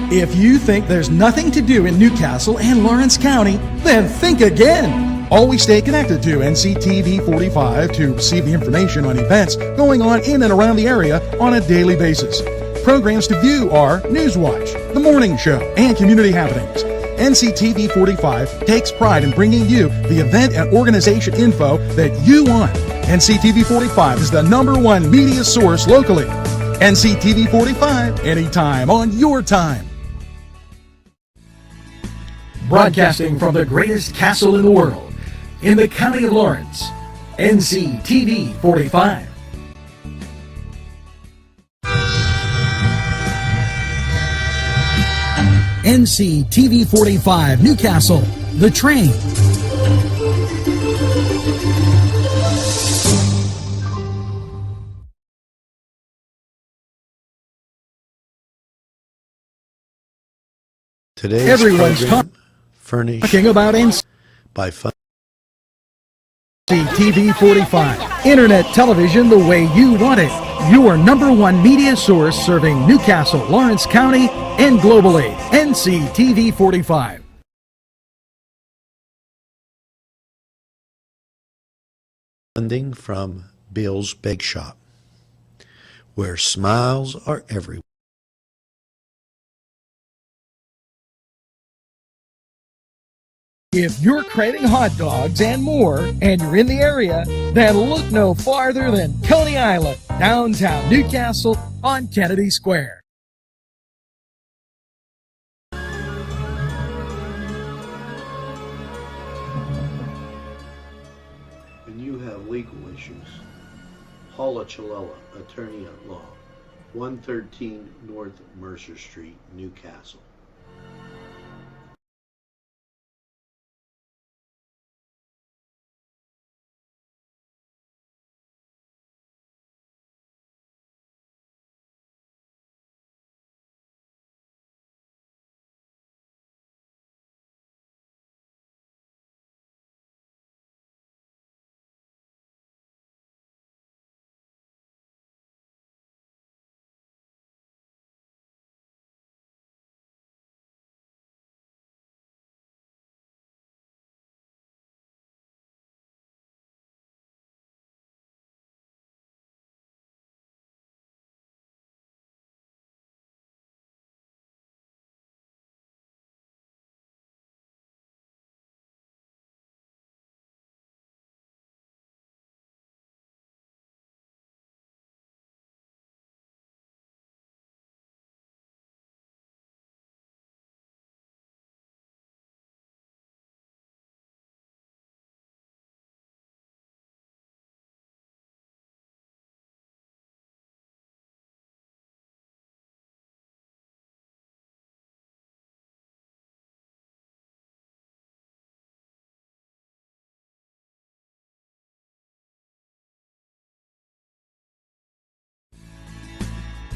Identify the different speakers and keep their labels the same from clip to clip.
Speaker 1: If you think there's nothing to do in Newcastle and Lawrence County, then think again. Always stay connected to NCTV45 to receive the information on events going on in and around the area on a daily basis. Programs to view are Newswatch, The Morning Show, and Community Happenings. NCTV45 takes pride in bringing you the event and organization info that you want. NCTV45 is the #1 media source locally. NCTV45, anytime on your time. Broadcasting from the greatest castle in the world, in the county of Lawrence, NCTV45. NCTV45 Newcastle, The Train.
Speaker 2: Today's
Speaker 1: Everyone's
Speaker 2: furnished
Speaker 1: talking about
Speaker 2: by
Speaker 1: NCTV45, Internet television the way you want it. Your #1 media source serving Newcastle, Lawrence County, and globally. NCTV45.
Speaker 2: funding from Bill's Bake Shop, where smiles are everywhere.
Speaker 1: If you're craving hot dogs and more, and you're in the area, then look no farther than Coney Island, downtown Newcastle on Kennedy Square.
Speaker 3: When you have legal issues, Paula Chalella, attorney at law, 113 North Mercer Street, Newcastle.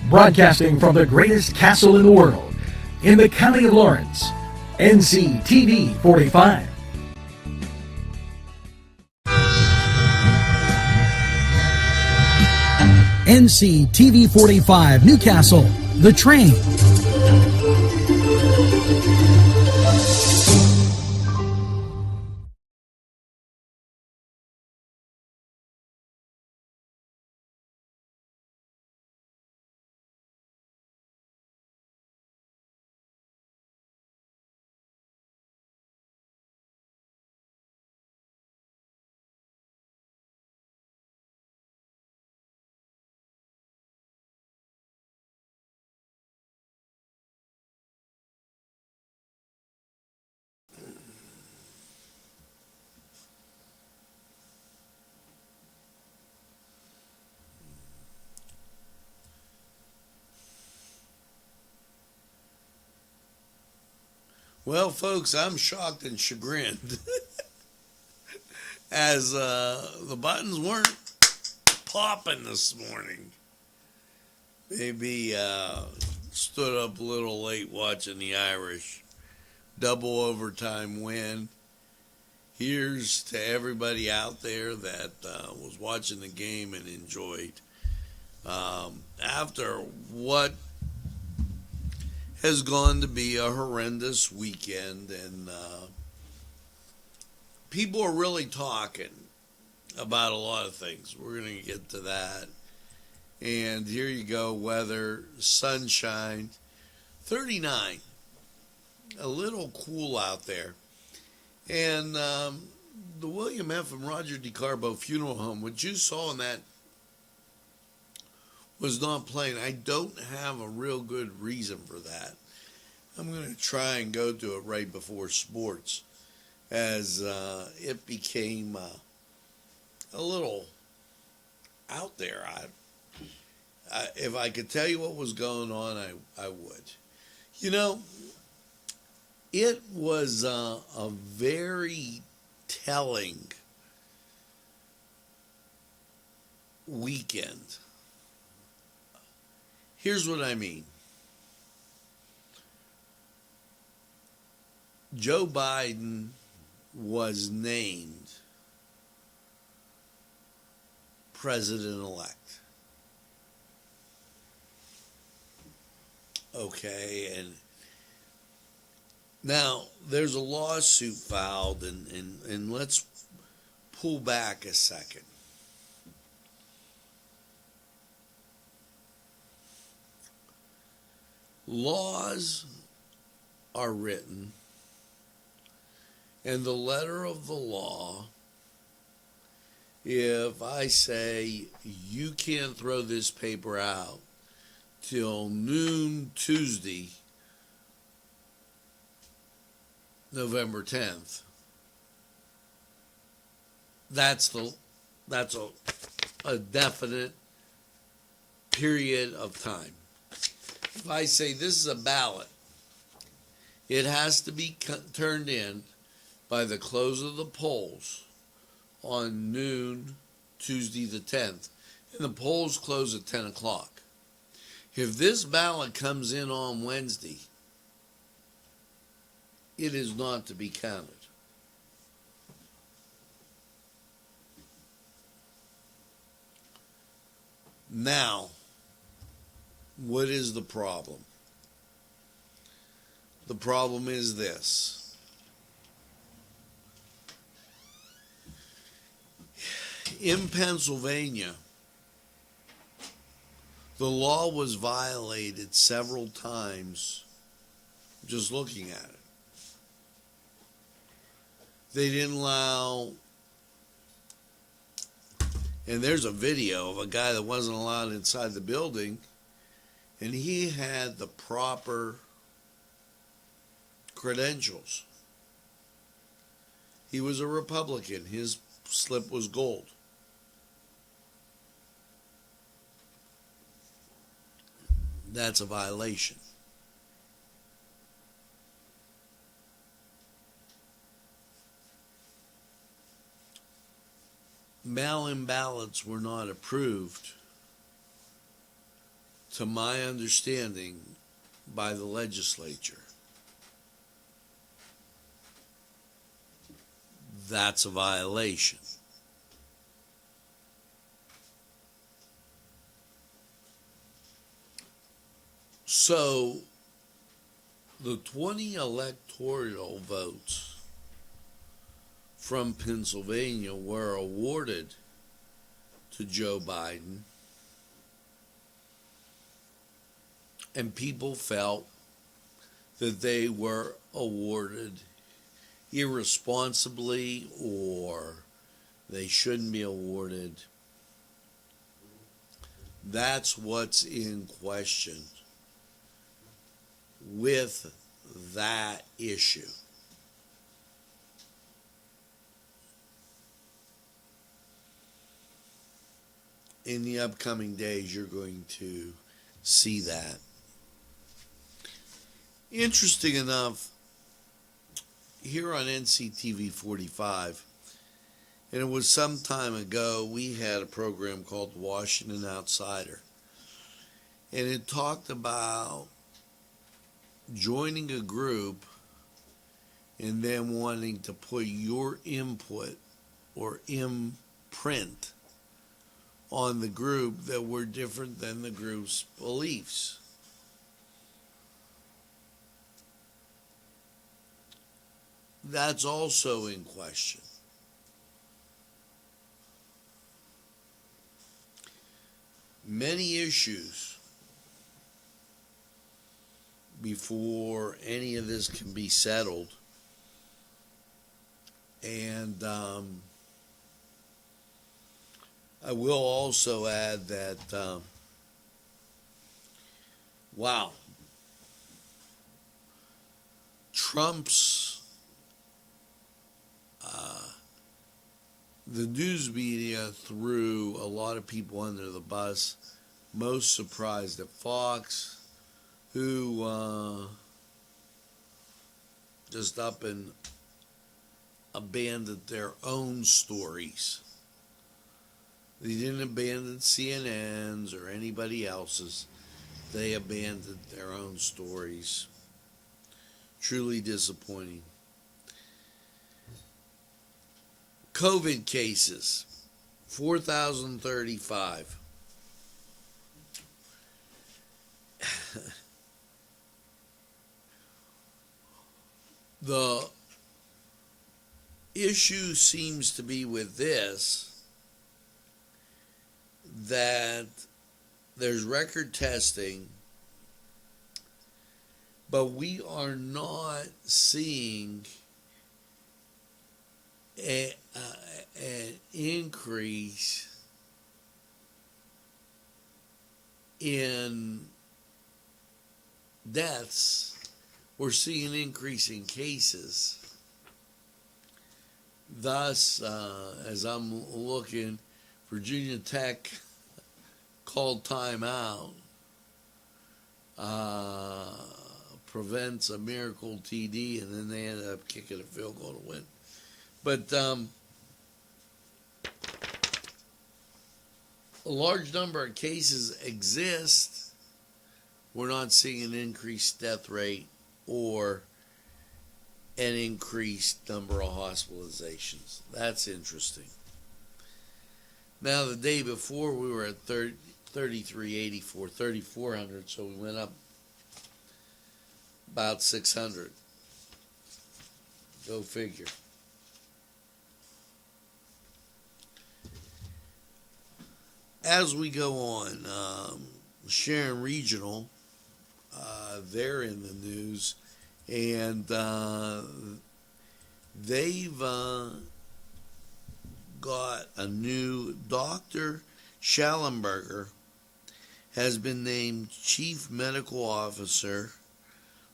Speaker 1: Broadcasting from the greatest castle in the world, in the county of Lawrence, NCTV45. NCTV45 Newcastle, The Train.
Speaker 4: Well, folks, I'm shocked and chagrined as the buttons weren't popping this morning. Maybe stood up a little late watching the Irish double overtime win. Here's to everybody out there that was watching the game and enjoyed. After what has gone to be a horrendous weekend, and people are really talking about a lot of things. We're going to get to that. And here you go, weather, sunshine, 39, a little cool out there. And the William F. and Roger DeCarbo Funeral Home, what you saw in that was not playing. I don't have a real good reason for that. I'm going to try and go to it right before sports, as it became a little out there. If I could tell you what was going on, I would. You know, it was a very telling weekend. Here's what I mean. Joe Biden was named president-elect. Okay, and now there's a lawsuit filed, and let's pull back a second. Laws are written, and the letter of the law, if I say you can't throw this paper out till noon Tuesday, November 10th, that's a definite period of time. If I say this is a ballot, it has to be turned in by the close of the polls on noon Tuesday the 10th, and the polls close at 10 o'clock. If this ballot comes in on Wednesday, it is not to be counted. Now, what is the problem? The problem is this. In Pennsylvania, the law was violated several times just looking at it. They didn't allow, and there's a video of a guy that wasn't allowed inside the building, and he had the proper credentials. He was a Republican. His slip was gold. That's a violation. Mail-in ballots were not approved, to my understanding, by the legislature. That's a violation. So, the 20 electoral votes from Pennsylvania were awarded to Joe Biden, and people felt that they were awarded irresponsibly, or they shouldn't be awarded. That's what's in question with that issue. In the upcoming days, you're going to see that. Interesting enough, here on Nctv45, and it was some time ago, we had a program called The Washington Outsider, and it talked about joining a group and then wanting to put your input or imprint on the group that were different than the group's beliefs. that's also in question. Many issues before any of this can be settled. And I will also add that, wow, Trump's, the news media threw a lot of people under the bus, most surprised at Fox, who just up and abandoned their own stories. They didn't abandon CNN's or anybody else's. They abandoned their own stories. Truly disappointing. COVID cases, 4,035. The issue seems to be with this that there's record testing, but we are not seeing an increase in deaths. We're seeing an increase in cases. Thus, as I'm looking, Virginia Tech called timeout, prevents a miracle TD, and then they ended up kicking a field goal to win. But a large number of cases exist. We're not seeing an increased death rate or an increased number of hospitalizations. That's interesting. Now, the day before, we were at 3,384, 3,400, so we went up about 600. Go figure. As we go on, Sharon Regional, they're in the news, and they've got a new Dr. Schallenberger has been named Chief Medical Officer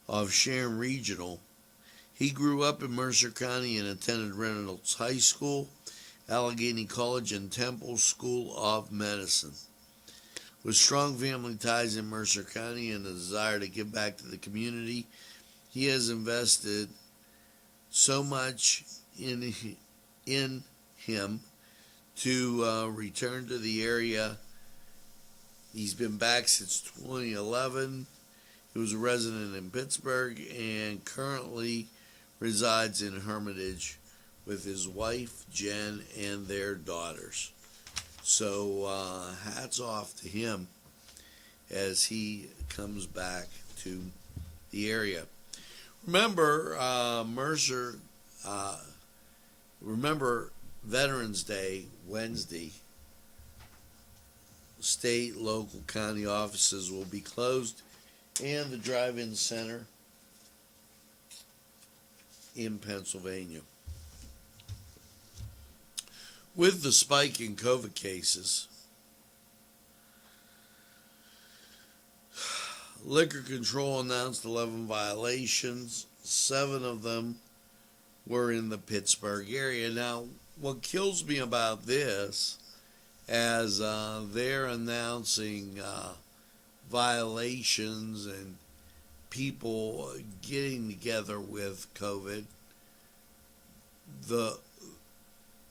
Speaker 4: of Sharon Regional. He grew up in Mercer County and attended Reynolds High School, Allegheny College, and Temple School of Medicine. With strong family ties in Mercer County and a desire to give back to the community, he has invested so much in him to return to the area. He's been back since 2011. He was a resident in Pittsburgh and currently resides in Hermitage with his wife, Jen, and their daughters. So hats off to him as he comes back to the area. Remember, remember Veterans Day, Wednesday. State, local, county offices will be closed, and the drive-in center in Pennsylvania. With the spike in COVID cases, Liquor Control announced 11 violations. 7 of them were in the Pittsburgh area. Now, what kills me about this, as they're announcing violations and people getting together with COVID, the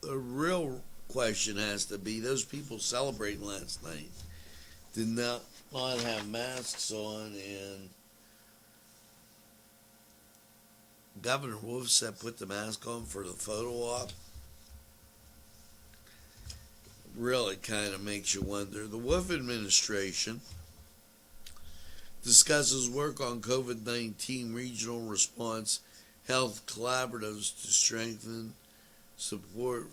Speaker 4: real question has to be, those people celebrating last night did not have masks on, and Governor Wolf said put the mask on for the photo op. Really kind of makes you wonder. The Wolf administration discusses work on COVID-19 regional response health collaboratives to strengthen support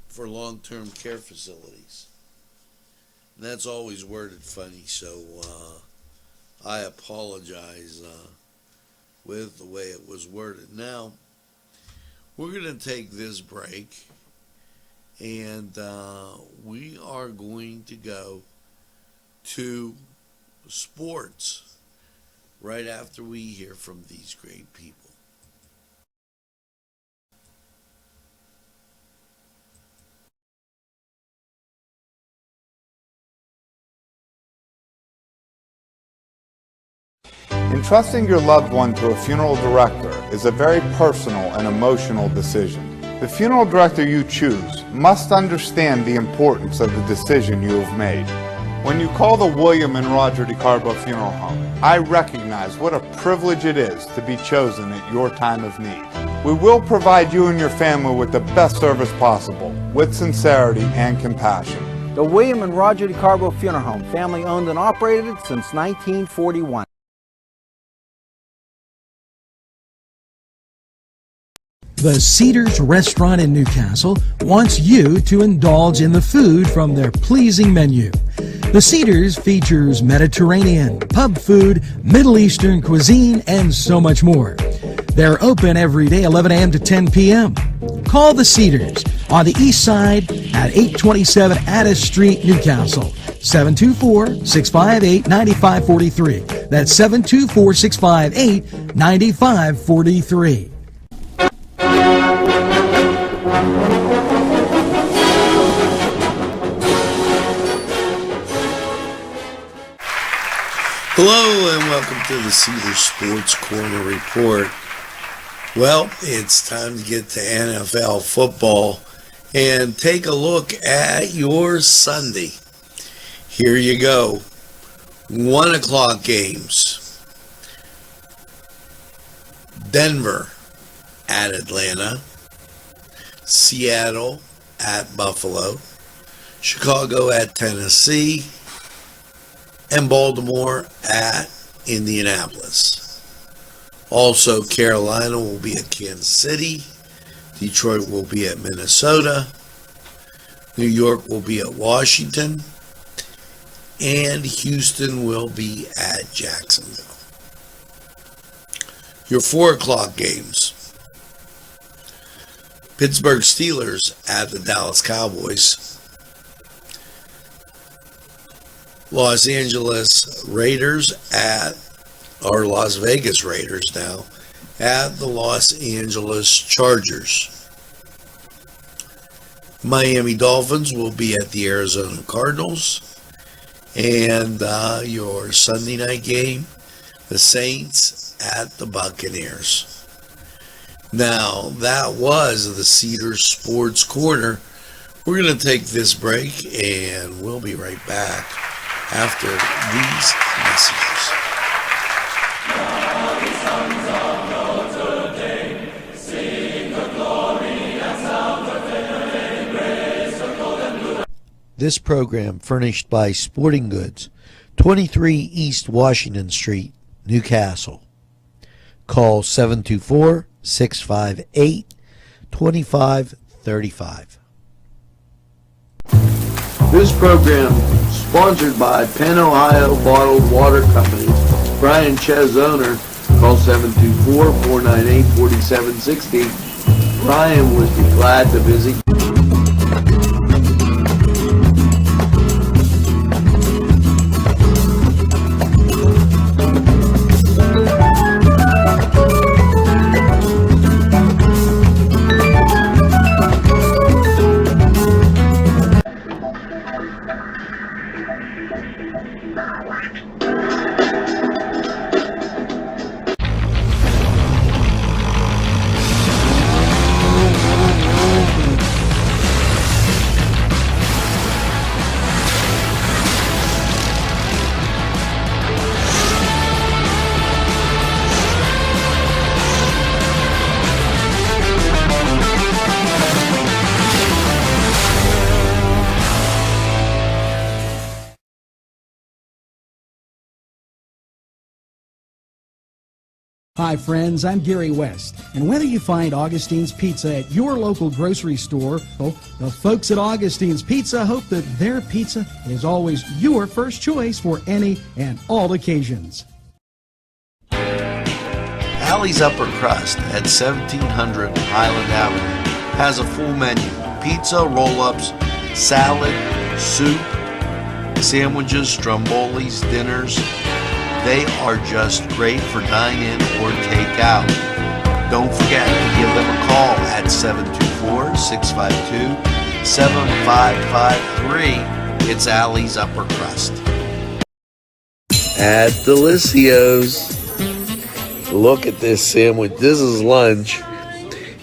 Speaker 4: for long-term care facilities. And that's always worded funny, so I apologize with the way it was worded. Now, we're going to take this break, and we are going to go to sports right after we hear from these great people.
Speaker 5: Entrusting your loved one to a funeral director is a very personal and emotional decision. The funeral director you choose must understand the importance of the decision you have made. When you call the William and Roger DeCarbo Funeral Home, I recognize what a privilege it is to be chosen at your time of need. We will provide you and your family with the best service possible, with sincerity and compassion.
Speaker 6: The William and Roger DeCarbo Funeral Home, family owned and operated since 1941.
Speaker 1: The Cedars Restaurant in Newcastle wants you to indulge in the food from their pleasing menu. The Cedars features Mediterranean, pub food, Middle Eastern cuisine, and so much more. They're open every day 11 a.m. to 10 p.m. Call the Cedars on the east side at 827 Addis Street, Newcastle. 724-658-9543. That's 724-658-9543.
Speaker 4: Hello and welcome to the Cedar Sports Corner Report. Well, it's time to get to NFL football and take a look at your Sunday. Here you go. 1 o'clock games. Denver at Atlanta. Seattle at Buffalo. Chicago at Tennessee. And Baltimore at Indianapolis. Also, Carolina will be at Kansas City. Detroit will be at Minnesota. New York will be at Washington. And Houston will be at Jacksonville. Your 4 o'clock games. Pittsburgh Steelers at the Dallas Cowboys. Los Vegas Raiders now, at the Los Angeles Chargers. Miami Dolphins will be at the Arizona Cardinals. And your Sunday night game, the Saints at the Buccaneers. Now, that was the Cedar Sports Corner. We're going to take this break, and we'll be right back after these messages.
Speaker 2: This program furnished by Sporting Goods, 23 East Washington Street, Newcastle. Call 724-658-2535.
Speaker 3: This program sponsored by Penn Ohio Bottled Water Company. Brian Ches, owner. Call 724-498-4760. Brian would be glad to visit
Speaker 1: Hi friends, I'm Gary West, and whether you find Augustine's Pizza at your local grocery store, well, the folks at Augustine's Pizza hope that their pizza is always your first choice for any and all occasions.
Speaker 2: Allie's Upper Crust at 1700 Highland Avenue has a full menu: pizza, roll-ups, salad, soup, sandwiches, strombolis, dinners. They are just great for dine-in or take-out. Don't forget to give them a call at 724-652-7553. It's Allie's Upper Crust. At Delicio's. Look at this sandwich. This is lunch,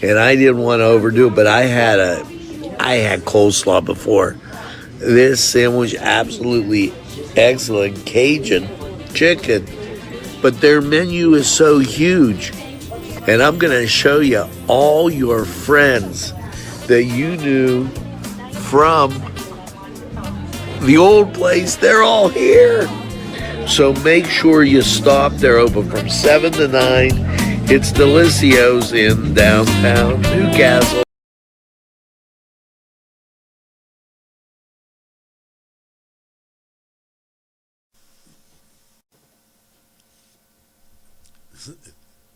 Speaker 2: and I didn't want to overdo it, but I had coleslaw before. This sandwich, absolutely excellent. Cajun chicken, but their menu is so huge, and I'm going to show you all your friends that you knew from the old place. They're all here, so make sure you stop. They're open from 7 to 9. It's Delicio's in downtown Newcastle.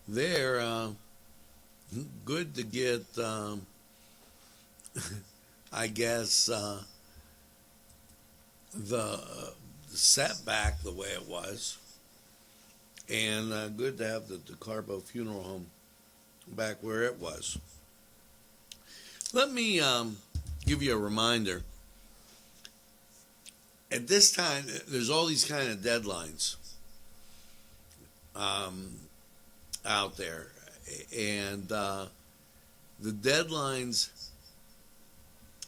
Speaker 4: They're good to get, I guess, the setback the way it was, and good to have the DeCarbo Funeral Home back where it was. Let me give you a reminder. At this time, there's all these kind of deadlines out there, and the deadlines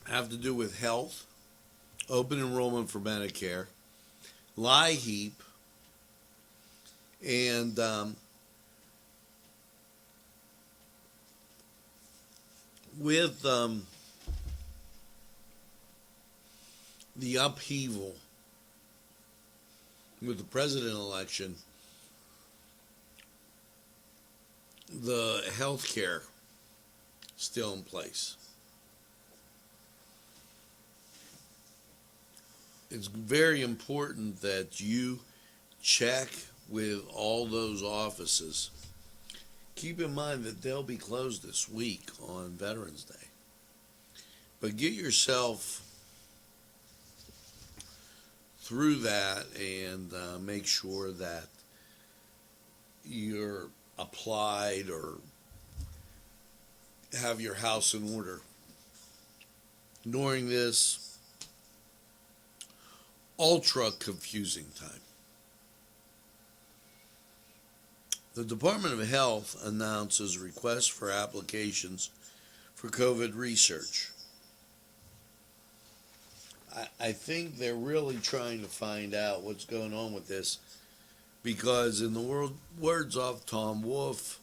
Speaker 4: have to do with health, open enrollment for Medicare, LIHEAP, and with the upheaval with the president election, the health care still in place. It's very important that you check with all those offices. Keep in mind that they'll be closed this week on Veterans Day. But get yourself through that and make sure that you're applied or have your house in order during this ultra confusing time. The Department of Health announces requests for applications for COVID research. I think they're really trying to find out what's going on with this, because in the words of Tom Wolfe,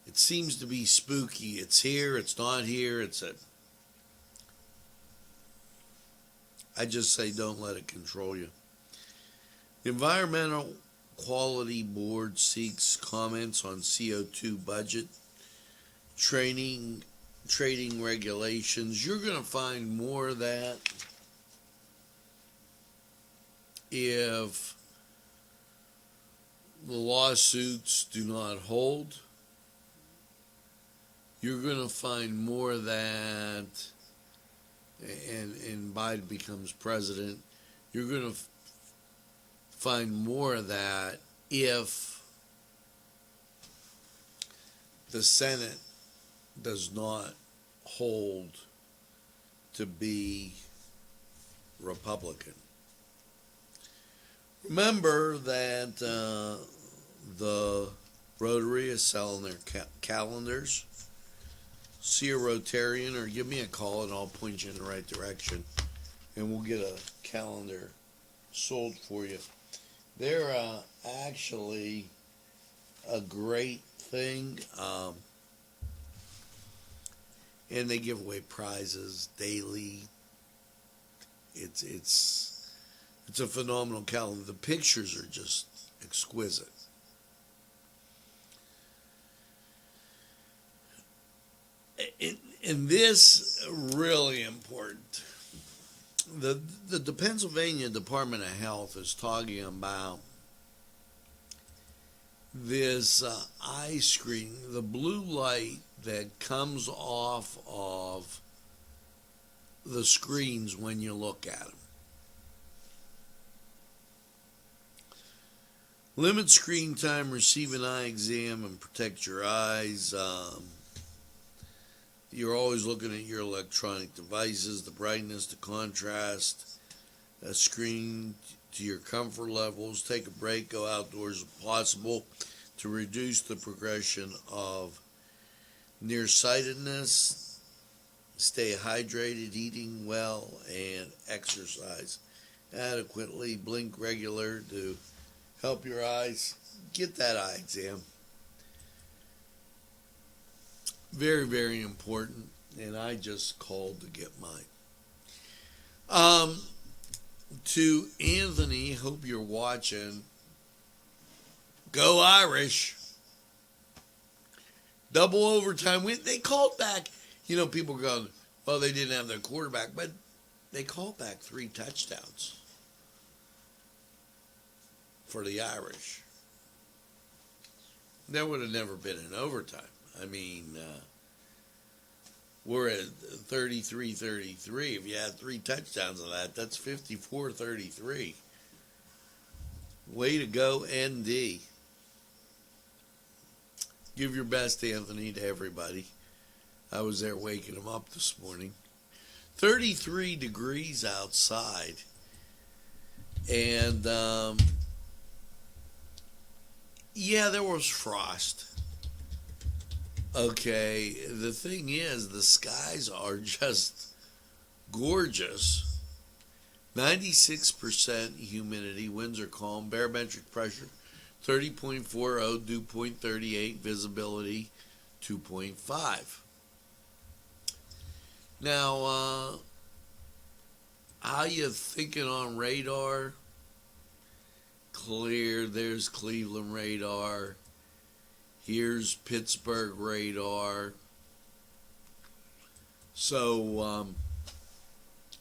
Speaker 4: it seems to be spooky. It's here, it's not here, I just say don't let it control you. The Environmental Quality Board seeks comments on CO2 budget, trading regulations. You're going to find more of that if the lawsuits do not hold. You're going to find more of that, and Biden becomes president. You're going to find more of that if the Senate does not hold to be Republican. Remember that the Rotary is selling their calendars. See a Rotarian or give me a call and I'll point you in the right direction, and we'll get a calendar sold for you. They're actually a great thing, and they give away prizes daily. It's a phenomenal calendar. The pictures are just exquisite. And this really important. The Pennsylvania Department of Health is talking about this eye screen, the blue light that comes off of the screens when you look at them. Limit screen time, receive an eye exam, and protect your eyes. You're always looking at your electronic devices, the brightness, the contrast, a screen to your comfort levels. Take a break, go outdoors if possible to reduce the progression of nearsightedness. Stay hydrated, eating well, and exercise adequately. Blink regular to help your eyes. Get that eye exam. Very, very important. And I just called to get mine. To Anthony, hope you're watching. Go Irish. Double overtime win. They called back. You know, people going, well, they didn't have their quarterback, but they called back 3 touchdowns for the Irish. That would have never been in overtime. I mean, we're at 33-33. If you had 3 touchdowns of that, that's 54-33. Way to go, ND. Give your best, Anthony, to everybody. I was there waking them up this morning. 33 degrees outside. And, yeah, there was frost. Okay, the thing is, the skies are just gorgeous. 96% humidity, winds are calm, barometric pressure 30.40, dew point 38, visibility 2.5. Now, how you thinking on radar? Clear, there's Cleveland radar. Here's Pittsburgh radar. So,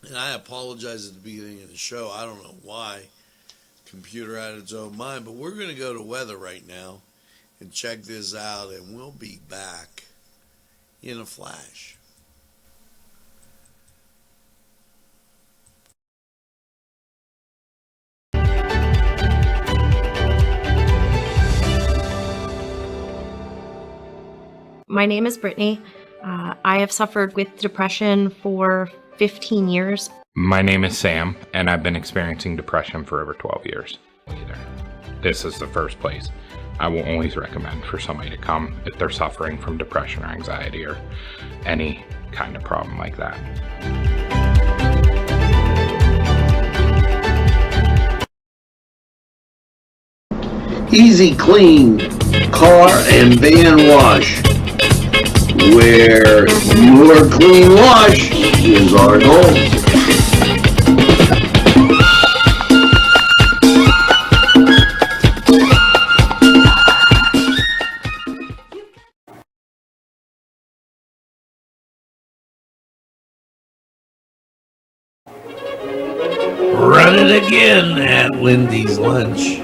Speaker 4: and I apologize at the beginning of the show. I don't know why. Computer had its own mind. But we're going to go to weather right now and check this out. And we'll be back in a flash.
Speaker 7: My name is Brittany. I have suffered with depression for 15 years.
Speaker 8: My name is Sam, and I've been experiencing depression for over 12 years. This is the first place I will always recommend for somebody to come if they're suffering from depression or anxiety or any kind of problem like that.
Speaker 3: Easy Clean Car and Van Wash, where your clean wash is our goal.
Speaker 4: Run it again at Lindy's Lunch.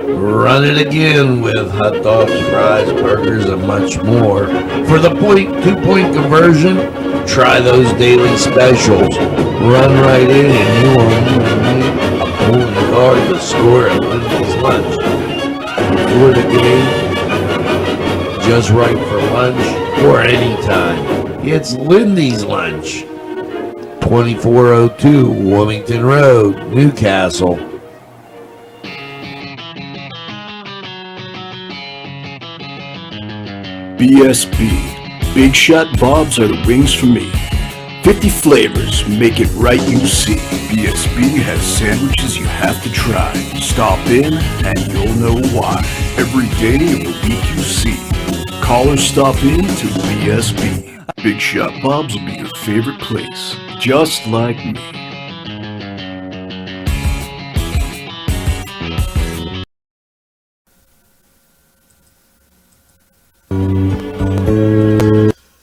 Speaker 4: Run it again with hot dogs, fries, burgers, and much more. For the 2-point conversion, try those daily specials. Run right in and you won't only guard the score at Lindy's Lunch. Before the game, just right for lunch, or anytime. It's Lindy's Lunch. 2402 Wilmington Road, Newcastle.
Speaker 9: BSB. Big Shot Bobs are the wings for me. 50 flavors, make it right, you see. BSB has sandwiches you have to try. Stop in and you'll know why. Every day of the week you see. Call or stop in to BSB. Big Shot Bobs will be your favorite place, just like me.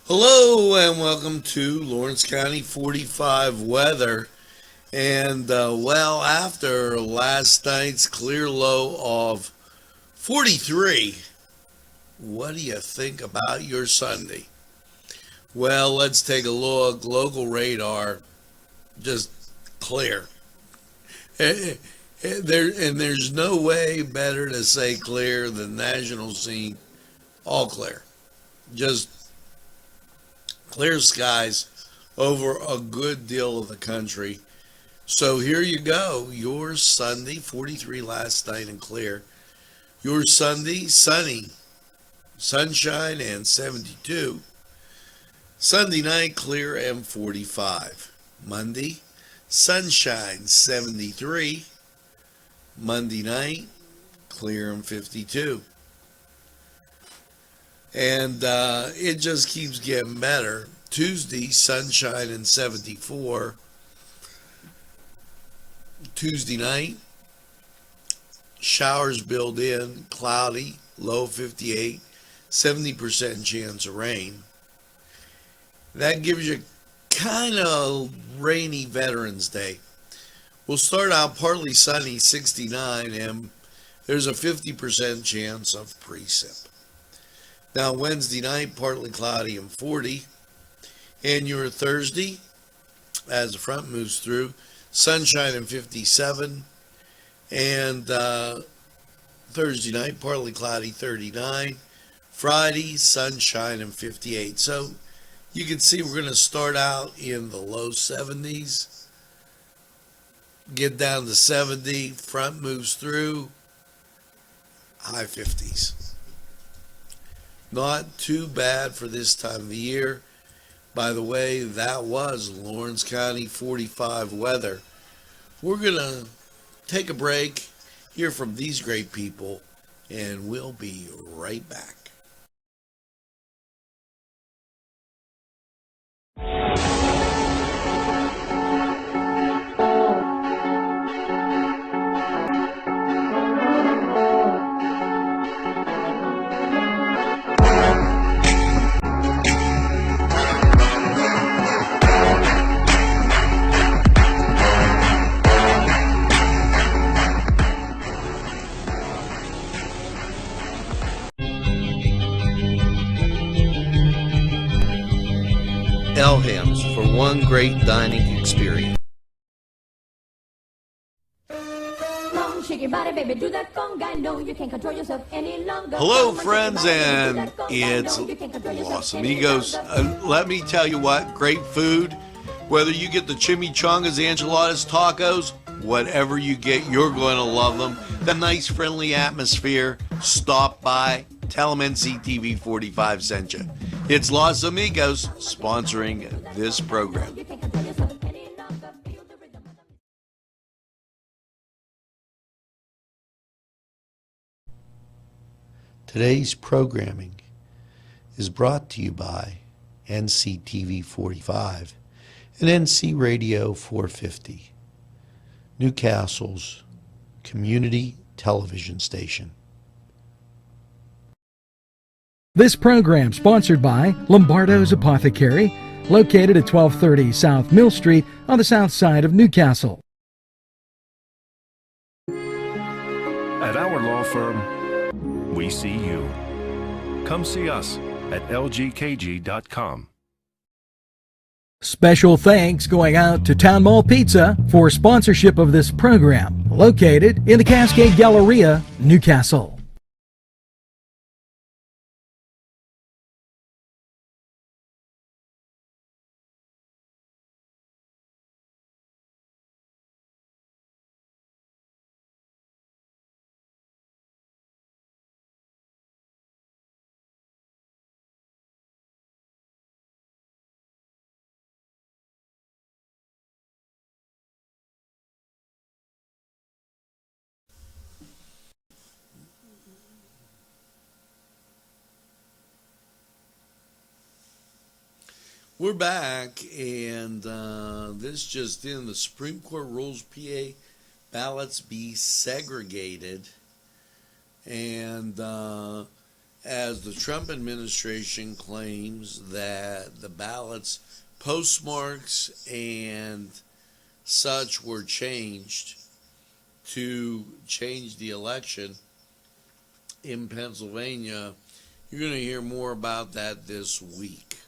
Speaker 4: Hello And welcome to Lawrence County 45 weather. And well, after last night's clear low of 43, what do you think about your Sunday? Well, let's take a look. Local radar, just clear. There's no way better to say clear than national scene, all clear. Just clear skies over a good deal of the country. So here you go. Your Sunday, 43 last night and clear. Your Sunday, sunny, sunshine and 72. Sunday night, clear and 45. Monday, sunshine, 73. Monday night, clear and 52. And it just keeps getting better. Tuesday, sunshine and 74. Tuesday night, showers build in, cloudy, low 58, 70% chance of rain. That gives you kind of rainy Veterans Day. We'll start out partly sunny, 69, and there's a 50% chance of precip. Now Wednesday night, partly cloudy and 40. And your Thursday, as the front moves through, sunshine and 57. And Thursday night, partly cloudy, 39. Friday, sunshine and 58. So you can see we're going to start out in the low 70s, get down to 70, front moves through, high 50s. Not too bad for this time of the year. By the way, that was Lawrence County 45 weather. We're going to take a break, hear from these great people, and we'll be right back. Elham's for one great dining experience. Hello, friends, and it's Los Amigos. Let me tell you what, great food. Whether you get the chimichangas, enchiladas, tacos, whatever you get, you're going to love them. The nice, friendly atmosphere. Stop by. Tell them NCTV45 sent you. It's Los Amigos sponsoring this program. Today's programming is brought to you by NCTV45 and NC Radio 450, Newcastle's community television station.
Speaker 1: This program sponsored by Lombardo's Apothecary, located at 1230 South Mill Street on the south side of Newcastle.
Speaker 10: At our law firm, we see you. Come see us at lgkg.com.
Speaker 1: Special thanks going out to Town Mall Pizza for sponsorship of this program, located in the Cascade Galleria, Newcastle.
Speaker 4: We're back, and this just in, the Supreme Court rules PA ballots be segregated, and as the Trump administration claims that the ballots, postmarks, and such were changed to change the election in Pennsylvania. You're going to hear more about that this week.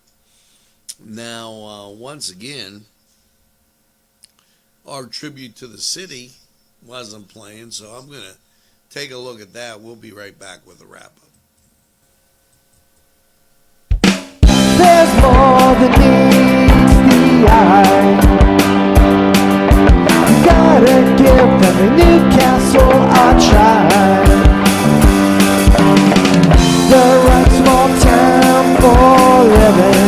Speaker 4: Now, once again, our tribute to the city wasn't playing, so I'm going to take a look at that. We'll be right back with a wrap-up.
Speaker 11: There's more than meets the eye. You gotta give them a Newcastle a try. The right small town for living.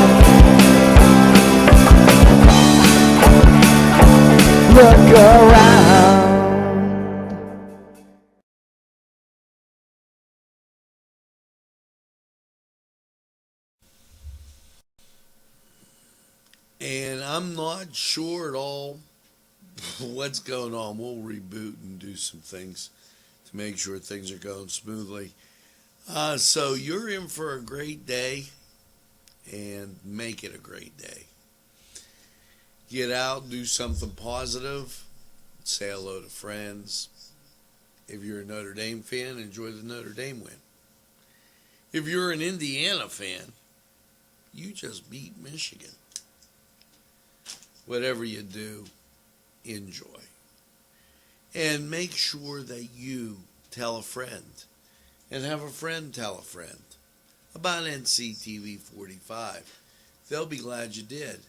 Speaker 11: Look around.
Speaker 4: And I'm not sure at all what's going on. We'll reboot and do some things to make sure things are going smoothly. So you're in for a great day, and make it a great day. Get out, do something positive, say hello to friends. If you're a Notre Dame fan, enjoy the Notre Dame win. If you're an Indiana fan, you just beat Michigan. Whatever you do, enjoy. And make sure that you tell a friend and have a friend tell a friend about Nctv45. They'll be glad you did.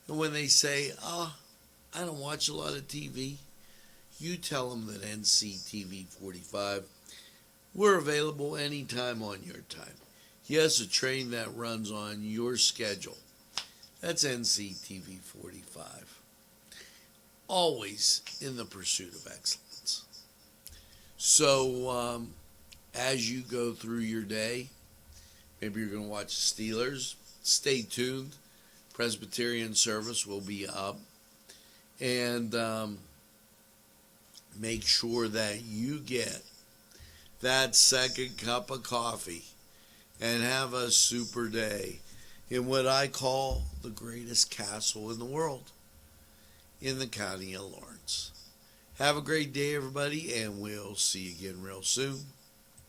Speaker 4: And when they say, I don't watch a lot of TV, you tell them that Nctv45, we're available anytime on your time. Yes, a train that runs on your schedule. That's Nctv45. Always in the pursuit of excellence. So, as you go through your day, maybe you're going to watch the Steelers. Stay tuned. Presbyterian service will be up. And make sure that you get that second cup of coffee and have a super day in what I call the greatest castle in the world, in the county of Lawrence. Have a great day, everybody, and we'll see you again real soon.